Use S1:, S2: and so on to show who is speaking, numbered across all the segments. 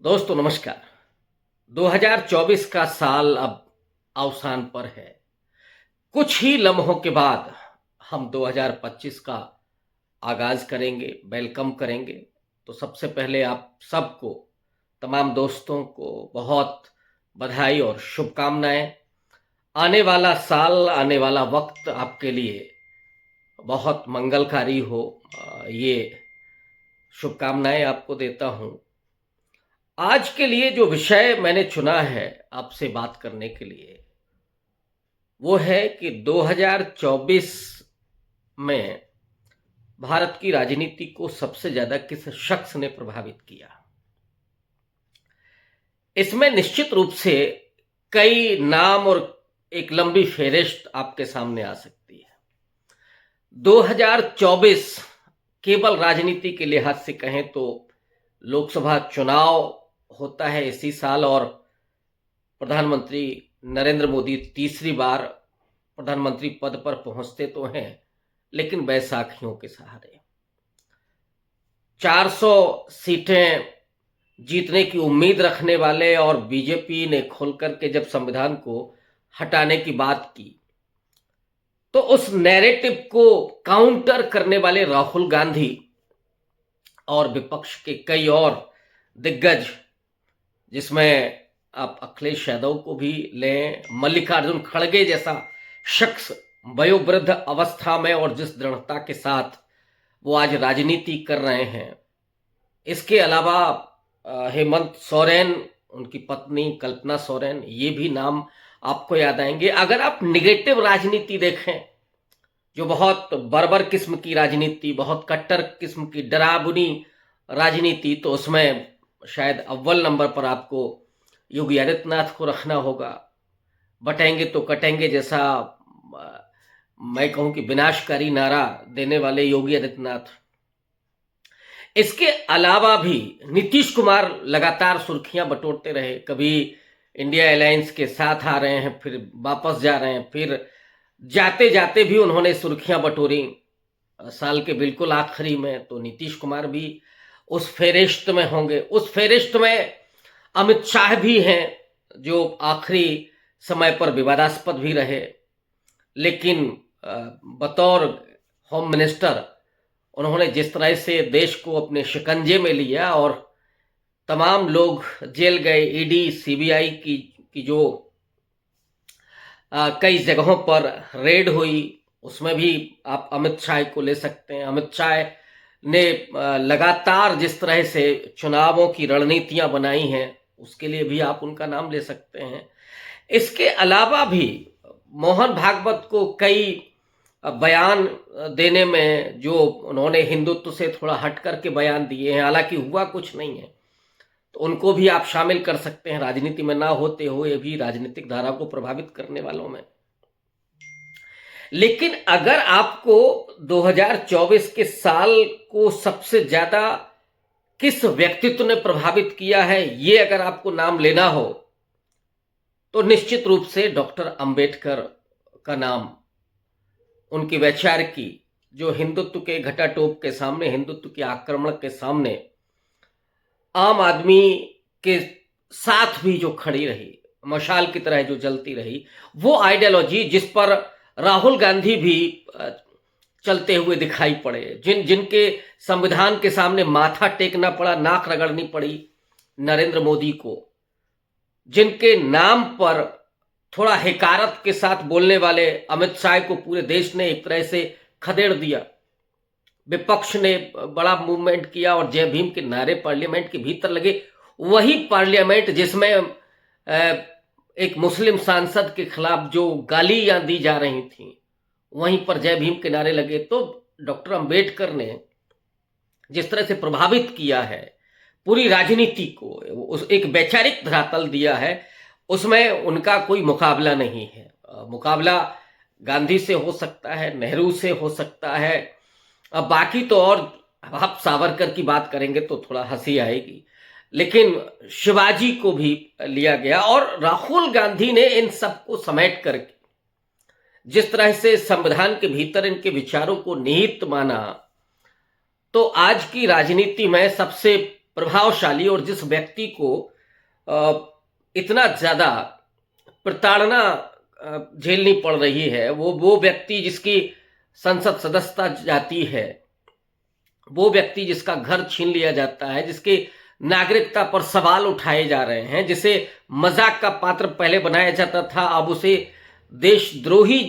S1: दोस्तों नमस्कार। 2024 का साल अब अवसान पर है। कुछ ही लम्हों के बाद हम 2025 का आगाज करेंगे, वेलकम करेंगे। तो सबसे पहले आप सबको, तमाम दोस्तों को बहुत बधाई और शुभकामनाएं। आने वाला साल, आने वाला वक्त आपके लिए बहुत मंगलकारी हो, ये शुभकामनाएं आपको देता हूं। आज के लिए जो विषय मैंने चुना है आपसे बात करने के लिए, वो है कि 2024 में भारत की राजनीति को सबसे ज्यादा किस शख्स ने प्रभावित किया। इसमें निश्चित रूप से कई नाम और एक लंबी फेहरिस्त आपके सामने आ सकती है। 2024 केवल राजनीति के लिहाज से कहें तो लोकसभा चुनाव होता है इसी साल, और प्रधानमंत्री नरेंद्र मोदी तीसरी बार प्रधानमंत्री पद पर पहुंचते तो हैं, लेकिन बैसाखियों के सहारे। 400 सीटें जीतने की उम्मीद रखने वाले और बीजेपी ने खोल करके जब संविधान को हटाने की बात की, तो उस नैरेटिव को काउंटर करने वाले राहुल गांधी और विपक्ष के कई और दिग्गज, जिसमें आप अखिलेश यादव को भी लें, मल्लिकार्जुन खड़गे जैसा शख्स वयोवृद्ध अवस्था में और जिस दृढ़ता के साथ वो आज राजनीति कर रहे हैं। इसके अलावा हेमंत सोरेन, उनकी पत्नी कल्पना सोरेन, ये भी नाम आपको याद आएंगे। अगर आप निगेटिव राजनीति देखें, जो बहुत बर्बर किस्म की राजनीति, बहुत कट्टर किस्म की डरावनी राजनीति, तो उसमें शायद अव्वल नंबर पर आपको योगी आदित्यनाथ को रखना होगा। बटेंगे तो कटेंगे जैसा मैं कहूं कि विनाशकारी नारा देने वाले योगी आदित्यनाथ। इसके अलावा भी नीतीश कुमार लगातार सुर्खियां बटोरते रहे। कभी इंडिया अलायंस के साथ आ रहे हैं, फिर वापस जा रहे हैं, फिर जाते जाते भी उन्होंने सुर्खियां बटोरी। साल के बिल्कुल आखिरी में तो नीतीश कुमार भी उस फेरिस्त में होंगे। उस फेरिस्त में अमित शाह भी हैं, जो आखिरी समय पर विवादास्पद भी रहे, लेकिन बतौर होम मिनिस्टर उन्होंने जिस तरह से देश को अपने शिकंजे में लिया और तमाम लोग जेल गए, ईडी सीबीआई की जो कई जगहों पर रेड हुई, उसमें भी आप अमित शाह को ले सकते हैं। अमित शाह ने लगातार जिस तरह से चुनावों की रणनीतियां बनाई हैं, उसके लिए भी आप उनका नाम ले सकते हैं। इसके अलावा भी मोहन भागवत को कई बयान देने में, जो उन्होंने हिंदुत्व से थोड़ा हट करके बयान दिए हैं, हालांकि हुआ कुछ नहीं है, तो उनको भी आप शामिल कर सकते हैं राजनीति में ना होते हुए भी राजनीतिक धारा को प्रभावित करने वालों में। लेकिन अगर आपको 2024 के साल को सबसे ज्यादा किस व्यक्तित्व ने प्रभावित किया है, ये अगर आपको नाम लेना हो, तो निश्चित रूप से डॉक्टर अंबेडकर का नाम, उनकी वैचारिकी जो हिंदुत्व के घटाटोप के सामने, हिंदुत्व के आक्रमण के सामने आम आदमी के साथ भी जो खड़ी रही, मशाल की तरह जो जलती रही, वो आइडियोलॉजी जिस पर राहुल गांधी भी चलते हुए दिखाई पड़े, जिनके संविधान के सामने माथा टेकना पड़ा, नाक रगड़नी पड़ी नरेंद्र मोदी को, जिनके नाम पर थोड़ा हिकारत के साथ बोलने वाले अमित शाह को पूरे देश ने एक तरह से खदेड़ दिया। विपक्ष ने बड़ा मूवमेंट किया और जय भीम के नारे पार्लियामेंट के भीतर लगे। वही पार्लियामेंट जिसमें एक मुस्लिम सांसद के खिलाफ जो गालियां दी जा रही थी, वहीं पर जय भीम के नारे लगे। तो डॉक्टर अंबेडकर ने जिस तरह से प्रभावित किया है पूरी राजनीति को, उस एक वैचारिक धरातल दिया है, उसमें उनका कोई मुकाबला नहीं है। मुकाबला गांधी से हो सकता है, नेहरू से हो सकता है, अब बाकी तो और आप सावरकर की बात करेंगे तो थोड़ा हंसी आएगी, लेकिन शिवाजी को भी लिया गया। और राहुल गांधी ने इन सबको समेट करके जिस तरह से संविधान के भीतर इनके विचारों को निहित माना, तो आज की राजनीति में सबसे प्रभावशाली और जिस व्यक्ति को इतना ज्यादा प्रताड़ना झेलनी पड़ रही है, वो व्यक्ति जिसकी संसद सदस्यता जाती है, वो व्यक्ति जिसका घर छीन लिया जाता है, जिसकी नागरिकता पर सवाल उठाए जा रहे हैं, जिसे मजाक का पात्र पहले बनाया जाता था, अब उसे देशद्रोही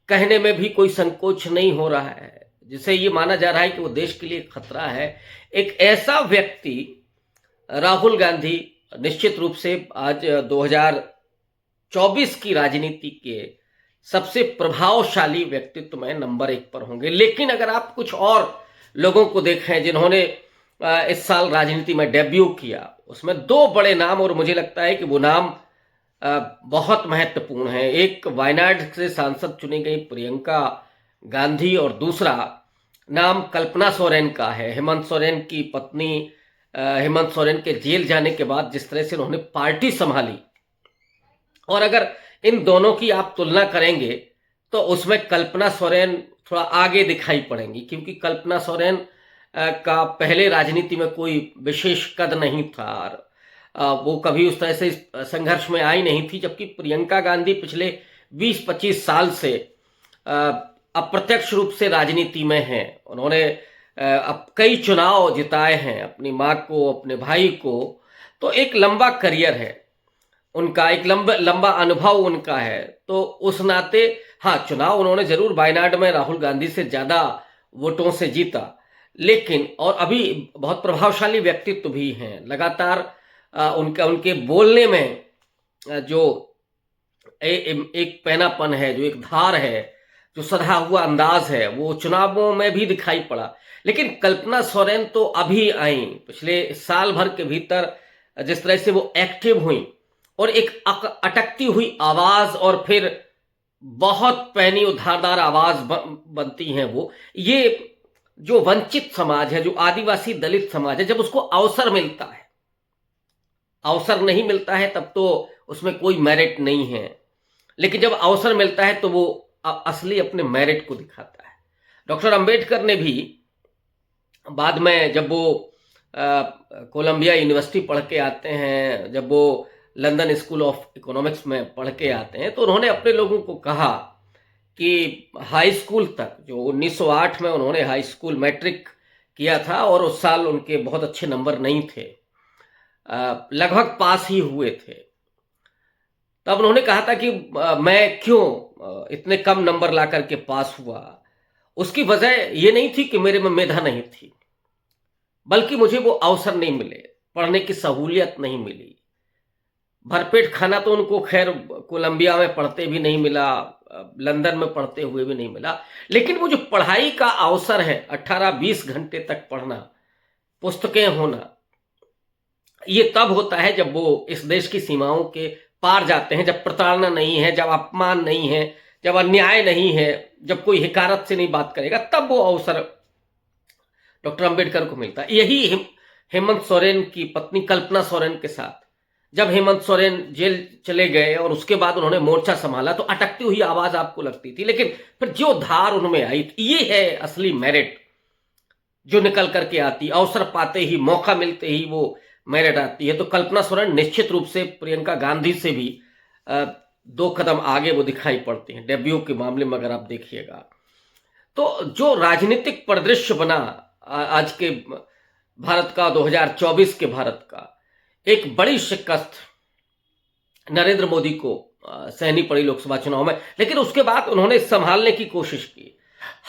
S1: कहने में भी कोई संकोच नहीं हो रहा है, जिसे ये माना जा रहा है कि वो देश के लिए खतरा है। एक ऐसा व्यक्ति राहुल गांधी निश्चित रूप से आज 2024 की राजनीति के सबसे प्रभावशाली व्यक्तित्व में नंबर 1 पर होंगे। लेकिन अगर आप कुछ और लोगों को देखें जिन्होंने इस साल राजनीति में डेब्यू किया, उसमें 2 बड़े नाम, और मुझे लगता है कि वो नाम बहुत महत्वपूर्ण है। एक वायनाड से सांसद चुनी गई प्रियंका गांधी, और दूसरा नाम कल्पना सोरेन का है। हेमंत सोरेन की पत्नी, हेमंत सोरेन के जेल जाने के बाद जिस तरह से उन्होंने पार्टी संभाली, और अगर इन दोनों की आप तुलना करेंगे तो उसमें कल्पना सोरेन थोड़ा आगे दिखाई पड़ेंगी, क्योंकि कल्पना सोरेन का पहले राजनीति में कोई विशेष कद नहीं था, वो कभी उस तरह से संघर्ष में आई नहीं थी, जबकि प्रियंका गांधी पिछले 20-25 साल से अप्रत्यक्ष रूप से राजनीति में हैं। उन्होंने अब कई चुनाव जिताए हैं, अपनी माँ को, अपने भाई को, तो एक लंबा करियर है उनका, एक लंबा अनुभव उनका है। तो उस नाते हाँ, चुनाव उन्होंने जरूर वायनाड में राहुल गांधी से ज्यादा वोटों से जीता, लेकिन और अभी बहुत प्रभावशाली व्यक्तित्व भी हैं। लगातार उनके बोलने में जो एक पैनापन है, जो एक धार है, जो सधा हुआ अंदाज है, वो चुनावों में भी दिखाई पड़ा। लेकिन कल्पना सोरेन तो अभी आई, पिछले साल भर के भीतर जिस तरह से वो एक्टिव हुई और एक अटकती हुई आवाज और फिर बहुत पैनी और धारदार आवाज बनती हैं वो। ये जो वंचित समाज है, जो आदिवासी दलित समाज है, जब उसको अवसर मिलता है, अवसर नहीं मिलता है तब तो उसमें कोई मेरिट नहीं है, लेकिन जब अवसर मिलता है तो वो असली अपने मेरिट को दिखाता है। डॉक्टर अंबेडकर ने भी बाद में, जब वो कोलंबिया यूनिवर्सिटी पढ़ के आते हैं, जब वो लंदन स्कूल ऑफ इकोनॉमिक्स में पढ़ के आते हैं, तो उन्होंने अपने लोगों को कहा कि हाई स्कूल तक, जो 1908 में उन्होंने हाई स्कूल मैट्रिक किया था और उस साल उनके बहुत अच्छे नंबर नहीं थे, लगभग पास ही हुए थे, तब उन्होंने कहा था कि मैं क्यों इतने कम नंबर ला करके पास हुआ। उसकी वजह ये नहीं थी कि मेरे में मेधा नहीं थी, बल्कि मुझे वो अवसर नहीं मिले, पढ़ने की सहूलियत नहीं मिली। भरपेट खाना तो उनको खैर कोलंबिया में पढ़ते भी नहीं मिला, लंदन में पढ़ते हुए भी नहीं मिला, लेकिन वो जो पढ़ाई का अवसर है, 18-20 घंटे तक पढ़ना, पुस्तकें होना, ये तब होता है जब वो इस देश की सीमाओं के पार जाते हैं, जब प्रताड़ना नहीं है, जब अपमान नहीं है, जब अन्याय नहीं है, जब कोई हिकारत से नहीं बात करेगा, तब वो अवसर डॉक्टर अंबेडकर को मिलता है। यही हेमंत सोरेन की पत्नी कल्पना सोरेन के साथ, जब हेमंत सोरेन जेल चले गए और उसके बाद उन्होंने मोर्चा संभाला, तो अटकती हुई आवाज आपको लगती थी, लेकिन फिर जो धार उनमें आई, ये है असली मेरिट जो निकल करके आती, अवसर पाते ही, मौका मिलते ही वो मेरिट आती है। तो कल्पना सोरेन निश्चित रूप से प्रियंका गांधी से भी 2 कदम आगे वो दिखाई पड़ती हैं डेब्यू के मामले में, अगर आप देखिएगा। तो जो राजनीतिक परिदृश्य बना आज के भारत का, 2024 के भारत का, एक बड़ी शिकस्त नरेंद्र मोदी को सहनी पड़ी लोकसभा चुनाव में, लेकिन उसके बाद उन्होंने संभालने की कोशिश की।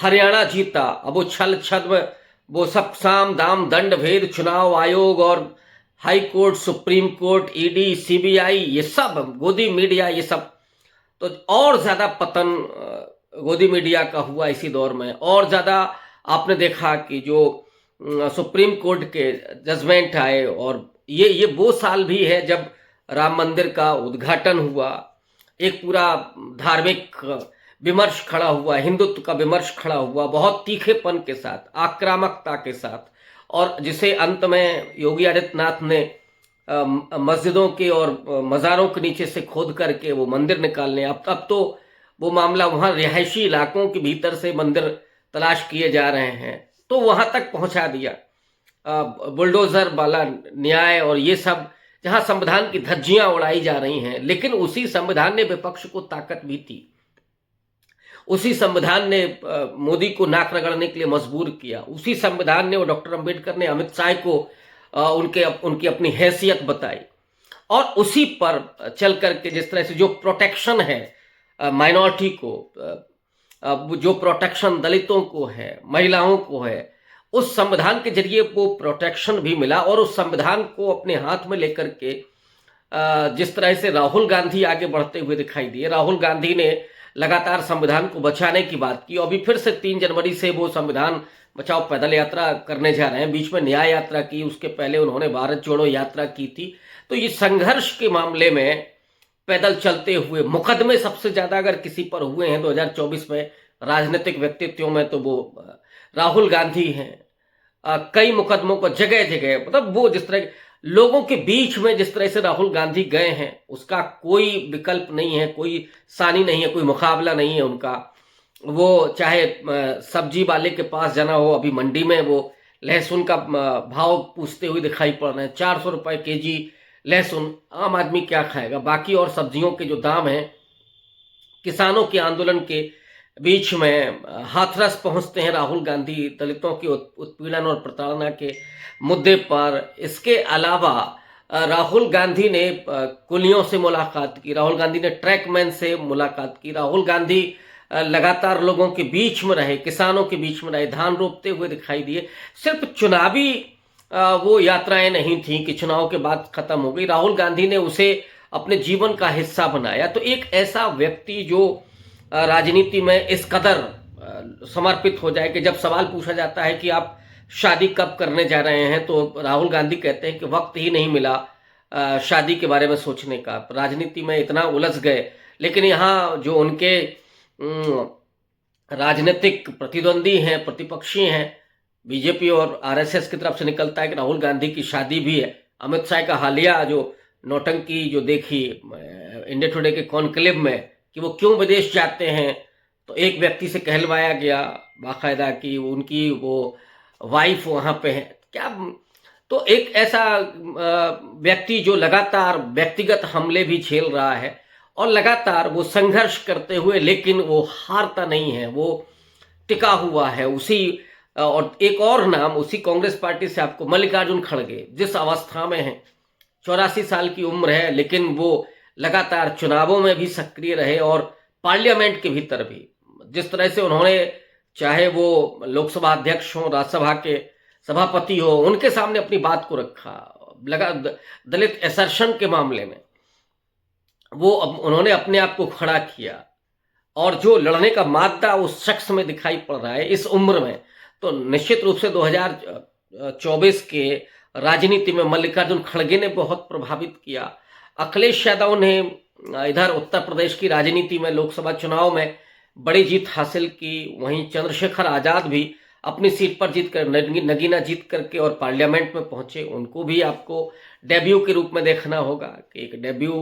S1: हरियाणा जीता, अब वो छल छद्म, वो सब साम दाम दंड भेद, चुनाव आयोग और high court, supreme court, ED, CBI, ये सब गोदी मीडिया, ये सब, तो और ज्यादा पतन गोदी मीडिया का हुआ इसी दौर में। और ज्यादा आपने देखा कि जो सुप्रीम कोर्ट के जजमेंट आए, और ये वो साल भी है जब राम मंदिर का उद्घाटन हुआ, एक पूरा धार्मिक विमर्श खड़ा हुआ, हिंदुत्व का विमर्श खड़ा हुआ, बहुत तीखेपन के साथ, आक्रामकता के साथ, और जिसे अंत में योगी आदित्यनाथ ने मस्जिदों के और मज़ारों के नीचे से खोद करके वो मंदिर निकालने, अब तो वो मामला वहाँ रिहायशी इलाकों के भीतर से मंदिर तलाश किए जा रहे हैं, तो वहाँ तक पहुँचा दिया। बुलडोजर वाला न्याय और ये सब, जहां संविधान की धज्जियां उड़ाई जा रही हैं, लेकिन उसी संविधान ने विपक्ष को ताकत भी थी। उसी संविधान ने मोदी को नाक रगड़ने के लिए मजबूर किया। उसी संविधान ने और डॉक्टर अंबेडकर ने अमित शाह को उनकी अपनी हैसियत बताई। और उसी पर चल करके जिस तरह से जो प्रोटेक्शन है माइनॉरिटी को, जो प्रोटेक्शन दलितों को है, महिलाओं को है, उस संविधान के जरिए वो प्रोटेक्शन भी मिला। और उस संविधान को अपने हाथ में लेकर के जिस तरह से राहुल गांधी आगे बढ़ते हुए दिखाई दिए, राहुल गांधी ने लगातार संविधान को बचाने की बात की। अभी फिर से 3 जनवरी से वो संविधान बचाओ पैदल यात्रा करने जा रहे हैं। बीच में न्याय यात्रा की, उसके पहले उन्होंने भारत जोड़ो यात्रा की थी। तो ये संघर्ष के मामले में पैदल चलते हुए मुकदमे सबसे ज्यादा अगर किसी पर हुए हैं 2024 में राजनीतिक व्यक्तित्वों में, तो वो राहुल गांधी हैं। कई मुकदमों को जगह जगह, मतलब वो जिस तरह लोगों के बीच में जिस तरह से राहुल गांधी गए हैं, उसका कोई विकल्प नहीं है, कोई सानी नहीं है, कोई मुकाबला नहीं है उनका। वो चाहे सब्जी वाले के पास जाना हो, अभी मंडी में वो लहसुन का भाव पूछते हुए दिखाई पड़ रहे हैं। 400 रुपए केजी लहसुन, आम आदमी क्या खाएगा। बाकी और सब्जियों के जो दाम हैं, किसानों के आंदोलन के बीच में हाथरस पहुंचते हैं राहुल गांधी दलितों की उत्पीड़न और प्रताड़ना के मुद्दे पर। इसके अलावा राहुल गांधी ने कुलियों से मुलाकात की, राहुल गांधी ने ट्रैकमैन से मुलाकात की, राहुल गांधी लगातार लोगों के बीच में रहे, किसानों के बीच में रहे, धान रोपते हुए दिखाई दिए। सिर्फ चुनावी वो यात्राएं नहीं थी कि चुनाव के बाद खत्म हो गई, राहुल गांधी ने उसे अपने जीवन का हिस्सा बनाया। तो एक ऐसा व्यक्ति जो राजनीति में इस कदर समर्पित हो जाए कि जब सवाल पूछा जाता है कि आप शादी कब करने जा रहे हैं, तो राहुल गांधी कहते हैं कि वक्त ही नहीं मिला शादी के बारे में सोचने का, राजनीति में इतना उलझ गए। लेकिन यहाँ जो उनके राजनीतिक प्रतिद्वंदी हैं, प्रतिपक्षी हैं, बीजेपी और आरएसएस की तरफ से निकलता है कि राहुल गांधी की शादी भी है। अमित शाह का हालिया जो नौटंकी जो देखी इंडिया टुडे के कॉन्क्लेव में कि वो क्यों विदेश जाते हैं, तो एक व्यक्ति से कहलवाया गया बाकायदा कि उनकी वो वाइफ वहां पे है क्या। तो एक ऐसा व्यक्ति जो लगातार व्यक्तिगत हमले भी झेल रहा है और लगातार वो संघर्ष करते हुए, लेकिन वो हारता नहीं है, वो टिका हुआ है। उसी और एक और नाम उसी कांग्रेस पार्टी से आपको मल्लिकार्जुन खड़गे, जिस अवस्था में है, 84 साल की उम्र है, लेकिन वो लगातार चुनावों में भी सक्रिय रहे और पार्लियामेंट के भीतर भी जिस तरह से उन्होंने, चाहे वो लोकसभा अध्यक्ष हो, राज्यसभा के सभापति हो, उनके सामने अपनी बात को रखा। लगा दलित एसर्शन के मामले में वो उन्होंने अपने आप को खड़ा किया और जो लड़ने का मादा उस शख्स में दिखाई पड़ रहा है इस उम्र में, तो निश्चित रूप से 2024 के राजनीति में मल्लिकार्जुन खड़गे ने बहुत प्रभावित किया। अखिलेश यादव ने इधर उत्तर प्रदेश की राजनीति में लोकसभा चुनाव में बड़ी जीत हासिल की, वहीं चंद्रशेखर आजाद भी अपनी सीट पर जीत कर, नगीना जीत करके और पार्लियामेंट में पहुंचे। उनको भी आपको डेब्यू के रूप में देखना होगा कि एक डेब्यू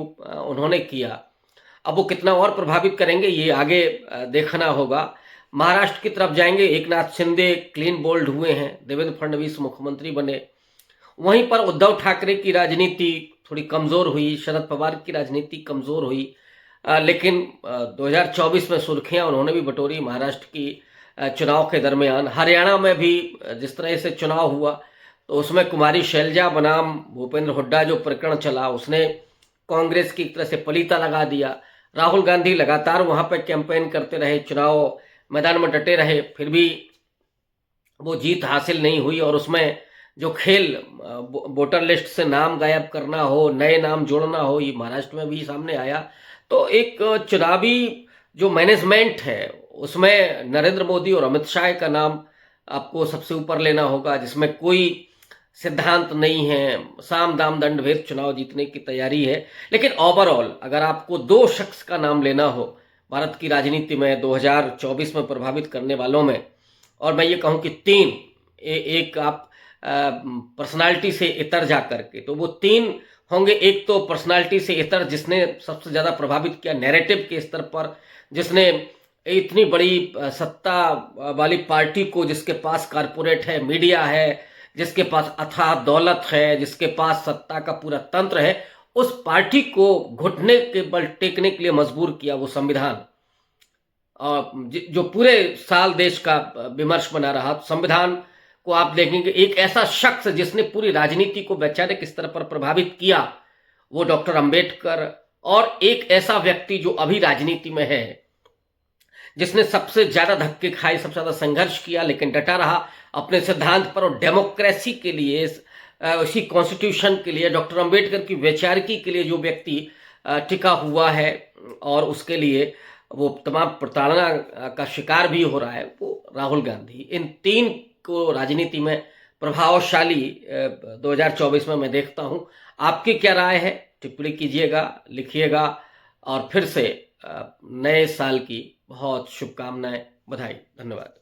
S1: उन्होंने किया। अब वो कितना और प्रभावित करेंगे ये आगे देखना होगा। महाराष्ट्र की तरफ जाएंगे, एकनाथ शिंदे क्लीन बोल्ड हुए हैं, देवेंद्र फडणवीस मुख्यमंत्री बने। वहीं पर उद्धव ठाकरे की राजनीति थोड़ी कमजोर हुई, शरद पवार की राजनीति कमजोर हुई, लेकिन 2024 में सुर्खियां उन्होंने भी बटोरी महाराष्ट्र की चुनाव के दरमियान। हरियाणा में भी जिस तरह से चुनाव हुआ, तो उसमें कुमारी शैलजा बनाम भूपेंद्र हुड्डा जो प्रकरण चला, उसने कांग्रेस की एक तरह से पलीता लगा दिया। राहुल गांधी लगातार वहां पर कैंपेन करते रहे, चुनाव मैदान में डटे रहे, फिर भी वो जीत हासिल नहीं हुई। और उसमें जो खेल वोटर लिस्ट से नाम गायब करना हो, नए नाम जोड़ना हो, ये महाराष्ट्र में भी सामने आया। तो एक चुनावी जो मैनेजमेंट है उसमें नरेंद्र मोदी और अमित शाह का नाम आपको सबसे ऊपर लेना होगा, जिसमें कोई सिद्धांत नहीं है, साम दाम दंड भेद चुनाव जीतने की तैयारी है। लेकिन ओवरऑल अगर आपको 2 शख्स का नाम लेना हो भारत की राजनीति में 2024 में प्रभावित करने वालों में, और मैं ये कहूँ कि 3, एक आप पर्सनालिटी से इतर जा करके, तो वो 3 होंगे। एक तो पर्सनालिटी से इतर जिसने सबसे ज्यादा प्रभावित किया नैरेटिव के स्तर पर, जिसने इतनी बड़ी सत्ता वाली पार्टी को, जिसके पास कारपोरेट है, मीडिया है, जिसके पास अथाह दौलत है, जिसके पास सत्ता का पूरा तंत्र है, उस पार्टी को घुटने के बल टेकने के लिए मजबूर किया वो संविधान। और जो पूरे साल देश का विमर्श बना रहा, संविधान को आप देखेंगे एक ऐसा शख्स जिसने पूरी राजनीति को वैचारिक स्तर पर प्रभावित किया, वो डॉक्टर अंबेडकर। और एक ऐसा व्यक्ति जो अभी राजनीति में है, जिसने सबसे ज्यादा धक्के खाए, सबसे ज्यादा संघर्ष किया, लेकिन डटा रहा अपने सिद्धांत पर और डेमोक्रेसी के लिए, उसी कॉन्स्टिट्यूशन के लिए, डॉक्टर अंबेडकर की वैचारिकी के लिए जो व्यक्ति टिका हुआ है और उसके लिए वो तमाम प्रताड़ना का शिकार भी हो रहा है, वो राहुल गांधी। इन तीन को राजनीति में प्रभावशाली 2024 में मैं देखता हूं। आपकी क्या राय है? टिप्पणी कीजिएगा, लिखिएगा। और फिर से नए साल की बहुत शुभकामनाएं, बधाई, धन्यवाद।